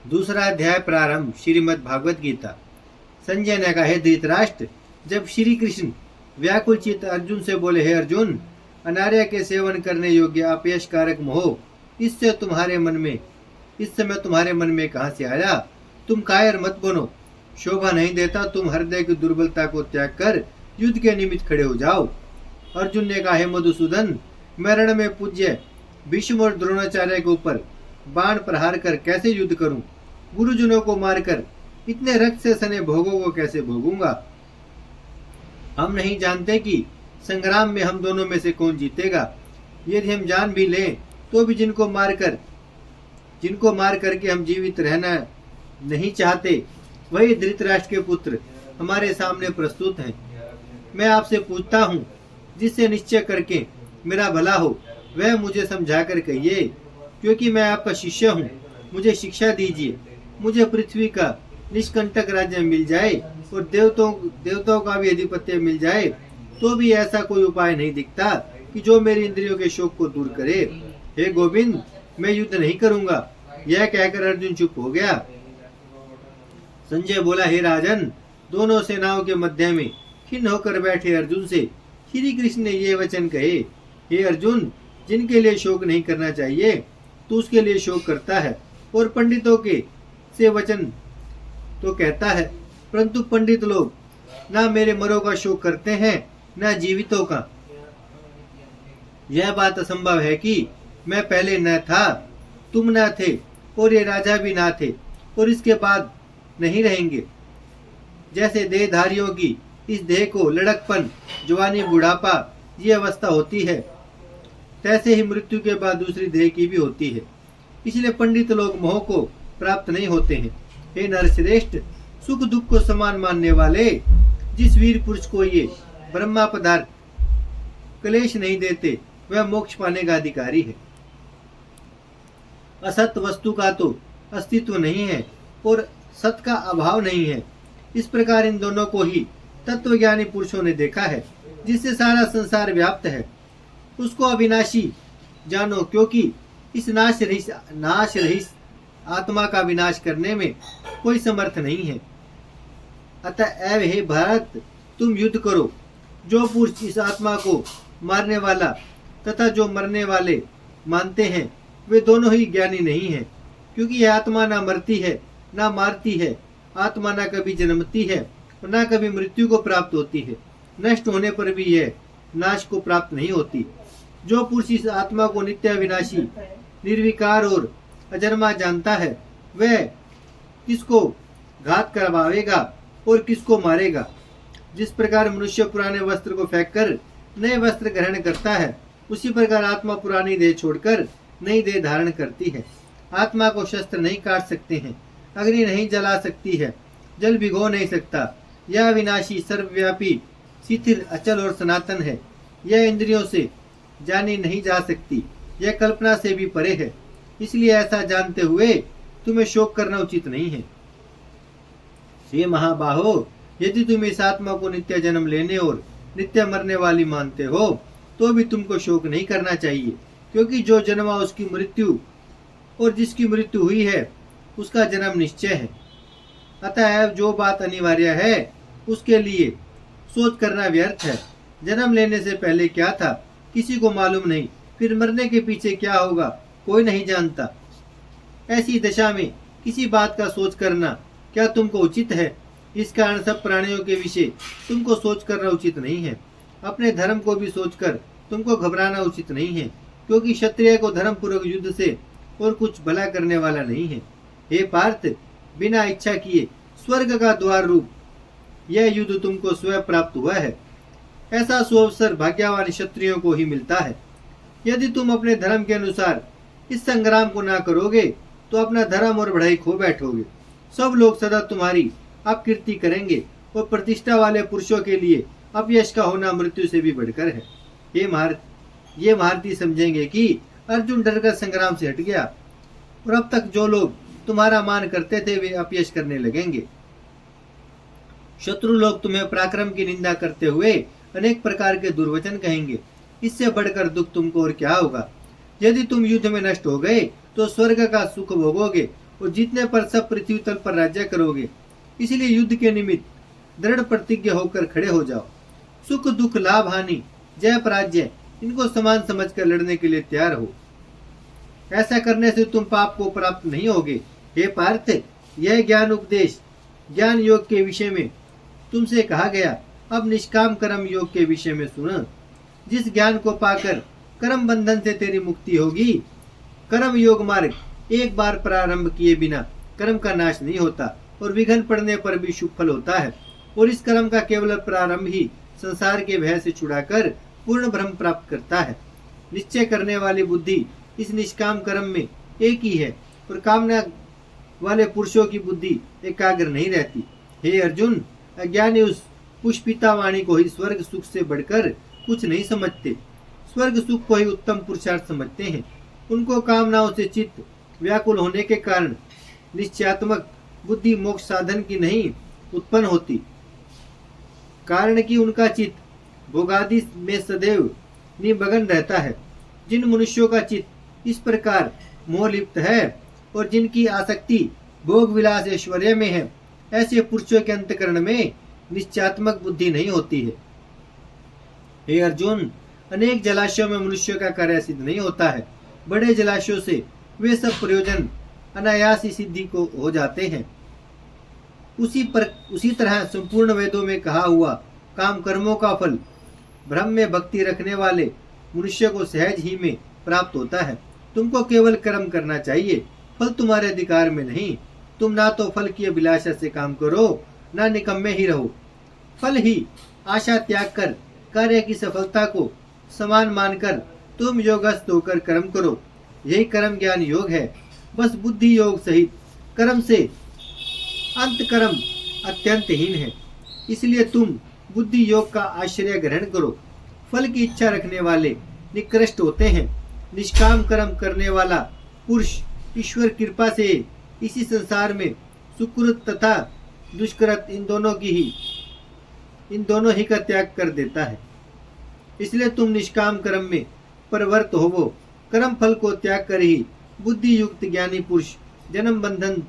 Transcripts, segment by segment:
दूसरा अध्याय प्रारंभ। श्रीमद् भागवत गीता। संजय ने कहा, हे धृतराष्ट्र, जब श्री कृष्ण व्याकुल चित्त अर्जुन से बोले, हे अर्जुन, अनार्य के सेवन करने योग्य अपयश कारक मोह इस समय तुम्हारे मन में कहां से आया? तुम कायर मत बनो, शोभा नहीं देता। तुम हृदय की दुर्बलता को त्याग कर युद्ध के निमित्त खड़े हो जाओ। अर्जुन ने कहा, हे मधुसूदन, मैं रण में पूज्य भीष्म और द्रोणाचार्य के ऊपर बाण प्रहार कर कैसे युद्ध करूं? गुरुजनों को मारकर इतने रक्त से सने भोगों को कैसे भोगूंगा? हम नहीं जानते कि संग्राम में हम दोनों में से कौन जीतेगा। यदि हम जान भी लें तो भी जिनको मार करके हम जीवित रहना नहीं चाहते, वही धृतराष्ट्र के पुत्र हमारे सामने प्रस्तुत हैं। मैं आपसे पूछता हूँ, जिससे निश्चय करके मेरा भला हो वह मुझे समझा कर कहिए, क्योंकि मैं आपका शिष्य हूँ। मुझे शिक्षा दीजिए। मुझे पृथ्वी का निष्कंटक राज्य मिल जाए और देवताओं का भी अधिपत्य मिल जाए, तो भी ऐसा कोई उपाय नहीं दिखता कि जो मेरी इंद्रियों के शोक को दूर करे। हे गोविंद, मैं युद्ध नहीं करूंगा। यह कहकर अर्जुन चुप हो गया। संजय बोला, हे राजन, दोनों सेनाओं के मध्य में खिन्न होकर बैठे अर्जुन से श्री कृष्ण ने ये वचन कहे, हे अर्जुन, जिनके लिए शोक नहीं करना चाहिए तो उसके लिए शोक करता है, और पंडितों के से वचन तो कहता है, परंतु पंडित लोग ना मेरे मरों का शोक करते हैं ना जीवितों का। यह बात असंभव है कि मैं पहले न था, तुम न थे, और ये राजा भी ना थे, और इसके बाद नहीं रहेंगे। जैसे देहधारियों की इस देह को लड़कपन, जवानी, बुढ़ापा ये अवस्था होती है, तैसे ही मृत्यु के बाद दूसरी देह की भी होती है। इसलिए पंडित लोग मोह को प्राप्त नहीं होते हैं। हे नरश्रेष्ठ, सुख दुख को समान मानने वाले जिस वीर पुरुष को ये ब्रह्मा पदार्थ क्लेश नहीं देते, वह मोक्ष पाने का अधिकारी है। असत वस्तु का तो अस्तित्व नहीं है और सत का अभाव नहीं है। इस प्रकार इन दोनों को ही तत्वज्ञानी पुरुषों ने देखा है। जिससे सारा संसार व्याप्त है उसको अविनाशी जानो, क्योंकि इस नाश रहित आत्मा का विनाश करने में कोई समर्थ नहीं है। अतएव हे भारत, तुम युद्ध करो। जो पुरुष इस आत्मा को मारने वाला तथा जो मरने वाले मानते हैं, वे दोनों ही ज्ञानी नहीं हैं, क्योंकि यह आत्मा ना मरती है ना मारती है। आत्मा ना कभी जन्मती है और ना कभी मृत्यु को प्राप्त होती है। नष्ट होने पर भी यह नाश को प्राप्त नहीं होती। जो पुरुष इस आत्मा को नित्य विनाशी, निर्विकार और अजन्मा जानता है, वह किसको घात करवाएगा और किसको मारेगा। जिस प्रकार मनुष्य पुराने वस्त्र को फेंककर नए वस्त्र ग्रहण करता है, उसी प्रकार आत्मा पुरानी देह छोड़कर नई देह धारण करती है। आत्मा को शस्त्र नहीं काट सकते हैं, अग्नि नहीं जला सकती है, जल भिगो नहीं सकता। यह विनाशी, सर्वव्यापी, शिथिल, अचल और सनातन है। यह इंद्रियों से जानी नहीं जा सकती, यह कल्पना से भी परे है। इसलिए ऐसा जानते हुए तुम्हें शोक करना उचित नहीं है। हे महाबाहो, यदि तुम इस आत्मा को नित्य जन्म लेने और नित्य मरने वाली मानते हो, तो भी तुमको शोक नहीं करना चाहिए, क्योंकि जो जन्मा उसकी मृत्यु, और जिसकी मृत्यु हुई है उसका जन्म निश्चय है। अतः जो बात अनिवार्य है उसके लिए सोच करना व्यर्थ है। जन्म लेने से पहले क्या था किसी को मालूम नहीं, फिर मरने के पीछे क्या होगा कोई नहीं जानता। ऐसी दशा में किसी बात का सोच करना क्या तुमको उचित है? इस कारण सब प्राणियों के विषय तुमको सोच करना उचित नहीं है। अपने धर्म को भी सोचकर तुमको घबराना उचित नहीं है, क्योंकि क्षत्रिय को धर्म पूर्वक युद्ध से और कुछ भला करने वाला नहीं है। हे पार्थ, बिना इच्छा किए स्वर्ग का द्वार रूप यह युद्ध तुमको स्वयं प्राप्त हुआ है। ऐसा सुअवसर भाग्यवान क्षत्रियों को ही मिलता है। यदि तुम अपने धर्म के अनुसार इस संग्राम को ना करोगे तो अपना धर्म और बढ़ाई खो बैठोगे। सब लोग सदा तुम्हारी अपकीर्ति करेंगे और प्रतिष्ठा वाले पुरुषों के लिए अपयश का होना मृत्यु से भी बढ़कर है। ये महारथी समझेंगे कि अर्जुन डरकर संग्राम से हट गया, और अब तक जो लोग तुम्हारा मान करते थे वे अपयश करने लगेंगे। शत्रु लोग तुम्हें पराक्रम की निंदा करते हुए अनेक प्रकार के दुर्वचन कहेंगे। इससे बढ़कर दुख तुमको और क्या होगा? यदि तुम युद्ध में नष्ट हो गए तो स्वर्ग का सुख भोगोगे और जीतने पर सब पृथ्वी तल पर राज्य करोगे। इसलिए युद्ध के निमित्त दृढ़ प्रतिज्ञ होकर खड़े हो जाओ। सुख दुख लाभ हानि जय पराजय इनको समान समझकर लड़ने के लिए तैयार हो। ऐसा करने से तुम पाप को प्राप्त नहीं होगे। हे पार्थ, यह ज्ञान उपदेश ज्ञान योग के विषय में तुमसे कहा गया। अब निष्काम कर्म योग के विषय में सुनो। जिस ज्ञान को पाकर कर्म बंधन से तेरी मुक्ति होगी। कर्म योग मार्ग एक बार प्रारंभ किए बिना कर्म का नाश नहीं होता और विघ्न पड़ने पर भी शुभ फल होता है। और इस कर्म का केवल प्रारंभ ही संसार के भय से छुड़ाकर पूर्ण ब्रह्म प्राप्त करता है। निश्चय करने वाली बुद्धि इस निष्काम कर्म में एक ही है और कामना वाले पुरुषों की बुद्धि एकाग्र नहीं रहती। हे अर्जुन, अज्ञानी उस पुष्पिता वाणी को ही स्वर्ग सुख से बढ़कर कुछ नहीं समझते। स्वर्ग सुख को ही उत्तम पुरुषार्थ समझते हैं। उनको कामनाओं से चित्त व्याकुल होने के कारण निश्चयात्मक बुद्धि मोक्ष साधन की नहीं उत्पन्न होती, कारण कि उनका चित्त भोगादि में सदैव निमग्न रहता है। जिन मनुष्यों का चित्त इस प्रकार मोहलिप्त है और जिनकी आसक्ति भोग विलास ऐश्वर्य में है, ऐसे पुरुषों के अंतकरण में निश्चयात्मक बुद्धि नहीं होती है। हे अर्जुन, अनेक जलाशयों में मनुष्यों का कार्य सिद्ध नहीं होता है। बड़े जलाशयों से वे सब प्रयोजन अनायास ही सिद्धि को हो जाते हैं। उसी तरह संपूर्ण वेदों में कहा हुआ काम कर्मों का फल ब्रह्म में भक्ति रखने वाले मनुष्य को सहज ही में प्राप्त होता है। तुमको केवल कर्म करना चाहिए, फल तुम्हारे अधिकार में नहीं। तुम ना तो फल की अभिलाषा से काम करो, ना निकम्मे ही रहो। फल ही आशा त्याग कर कार्य की सफलता को समान मानकर तुम योगस्थ होकर कर्म करो। यही कर्म ज्ञान योग है। बस बुद्धि योग सहित कर्म से अंत कर्म अत्यंत हीन है। इसलिए तुम बुद्धि योग का आश्रय ग्रहण करो। फल की इच्छा रखने वाले निकृष्ट होते हैं। निष्काम कर्म करने वाला पुरुष ईश्वर कृपा से इसी संसार में सुकृत तथा दुष्कृत इन दोनों ही का त्याग कर देता है। इसलिए तुम निष्काम कर्म में प्रवृत्त होवो। कर्म फल को त्याग कर ही बुद्धि युक्त ज्ञानी पुरुष जन्म बंधन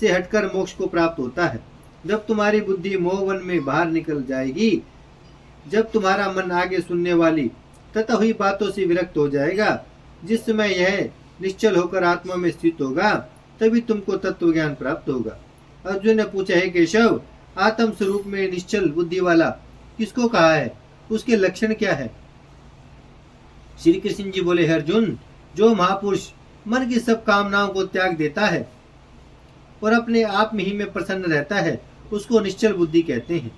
से हटकर मोक्ष को प्राप्त होता है। जब तुम्हारी बुद्धि मोहवन में बाहर निकल जाएगी, जब तुम्हारा मन आगे सुनने वाली तथा हुई बातों से विरक्त हो जाएगा, जिस समय यह निश्चल होकर आत्मा में स्थित होगा, तभी तुमको तत्व ज्ञान प्राप्त होगा। अर्जुन ने पूछा, है केशव, आत्म स्वरूप में निश्चल बुद्धि वाला किसको कहा है? उसके लक्षण क्या है? श्री कृष्ण जी बोले, अर्जुन, जो महापुरुष मन की सब कामनाओं को त्याग देता है और अपने आप में ही में प्रसन्न रहता है, उसको निश्चल बुद्धि कहते हैं।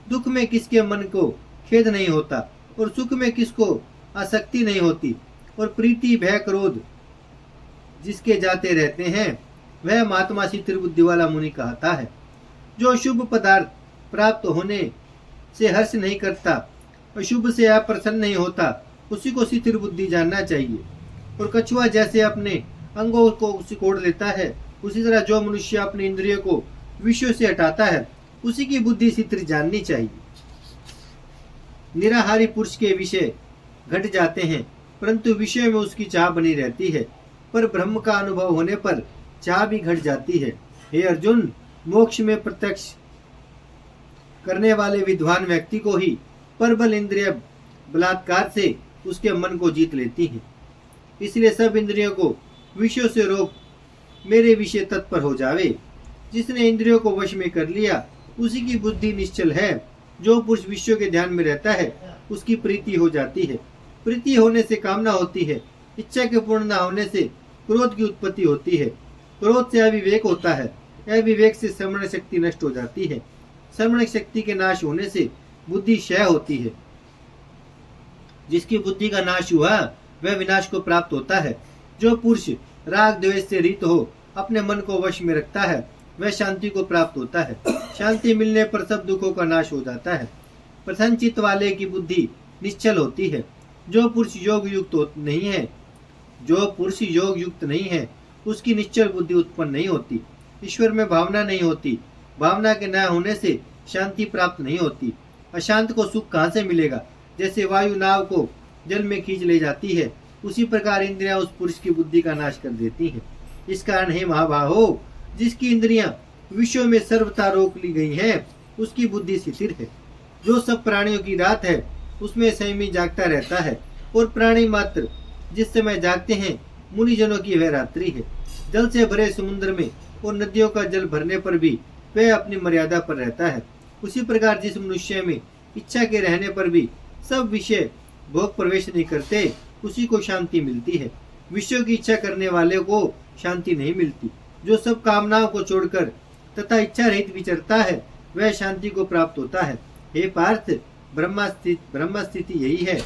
दुख में किसके मन को खेद नहीं होता और सुख में किसको आसक्ति नहीं होती और प्रीति भय क्रोध जिसके जाते रहते हैं, वह महात्मा शीतल बुद्धि वाला मुनि कहता है। जो शुभ पदार्थ प्राप्त होने से हर्ष नहीं करता, अशुभ से अप्रसन्न नहीं होता, उसी को शीतल बुद्धि जानना चाहिए। और कछुआ जैसे अपने अंगों को सिकोड़ लेता है, उसी तरह जो मनुष्य अपने इंद्रियों को विषयों से हटाता है, उसी की बुद्धि शीतल जाननी चाहिए। निराहारी पुरुष के विषय घट जाते हैं, परंतु विषय में उसकी चाह बनी रहती है। पर ब्रह्म का अनुभव होने पर चाह भी घट जाती है। हे अर्जुन, मोक्ष में प्रत्यक्ष करने वाले विद्वान व्यक्ति को ही परबल इंद्रिय बलात्कार से उसके मन को जीत लेती हैं। इसलिए सब इंद्रियों को विषयों से रोक मेरे विषय तत्पर हो जावे। जिसने इंद्रियों को वश में कर लिया, उसी की बुद्धि निश्चल है। जो पुरुष विषयों के ध्यान में रहता है, उसकी प्रीति हो जाती है। प्रीति होने से कामना होती है। इच्छा के पूर्ण न होने से क्रोध की उत्पत्ति होती है। क्रोध से अविवेक होता है। अविवेक से श्रवण शक्ति नष्ट हो जाती है। श्रवण शक्ति के नाश होने से बुद्धि क्षय होती है। जिसकी बुद्धि का नाश हुआ, वह विनाश को प्राप्त होता है। जो पुरुष राग द्वेष से रहित हो अपने मन को वश में रखता है, वह शांति को प्राप्त होता है। शांति मिलने पर सब दुखों का नाश हो जाता है। प्रसन्न चित्त वाले की बुद्धि निश्चल होती है। जो पुरुष योग युक्त नहीं है, उसकी निश्चल बुद्धि उत्पन्न नहीं होती। ईश्वर में भावना नहीं होती। भावना के न होने से शांति प्राप्त नहीं होती। अशांत को सुख कहाँ से मिलेगा? जैसे वायु नाव को जल में खींच ले जाती है, उसी प्रकार इंद्रियां उस पुरुष की बुद्धि का नाश कर देती हैं। इस कारण हे महाबाहो, जिसकी इंद्रियां विषयों में सर्वथा रोक ली गई हैं, उसकी बुद्धि स्थिर है। जो सब प्राणियों की रात है उसमें संयमी जागता रहता है, और प्राणी मात्र जिस समय जागते हैं मुनिजनों की वह रात्रि है। जल से भरे समुद्र में और नदियों का जल भरने पर भी वह अपनी मर्यादा पर रहता है। उसी प्रकार जिस मनुष्य में इच्छा के रहने पर भी सब विषय भोग प्रवेश नहीं करते, उसी को शांति मिलती है। विषयों की इच्छा करने वाले को शांति नहीं मिलती। जो सब कामनाओं को छोड़कर तथा इच्छा रहित विचरता है वह शांति को प्राप्त होता है। हे पार्थ, ब्रह्म स्थिति यही है।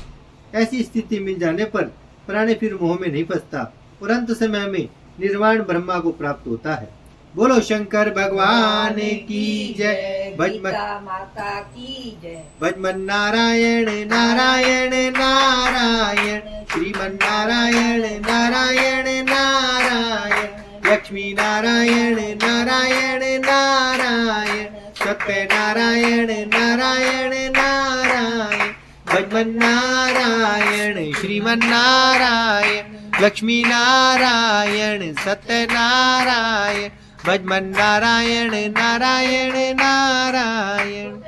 ऐसी स्थिति मिल जाने पर प्राणी फिर मोह में नहीं फंसता और अंत समय में निर्वाण ब्रह्मा को प्राप्त होता है। बोलो शंकर भगवान की जय। माता की जय। भजमन नारायण नारायण नारायण, श्रीमन नारायण नारायण नारायण, लक्ष्मी नारायण नारायण नारायण, सत्य नारायण नारायण नारायण, भजमन नारायण श्रीमन नारायण, लक्ष्मी नारायण सत्य नारायण, भजमन नारायण नारायण नारायण।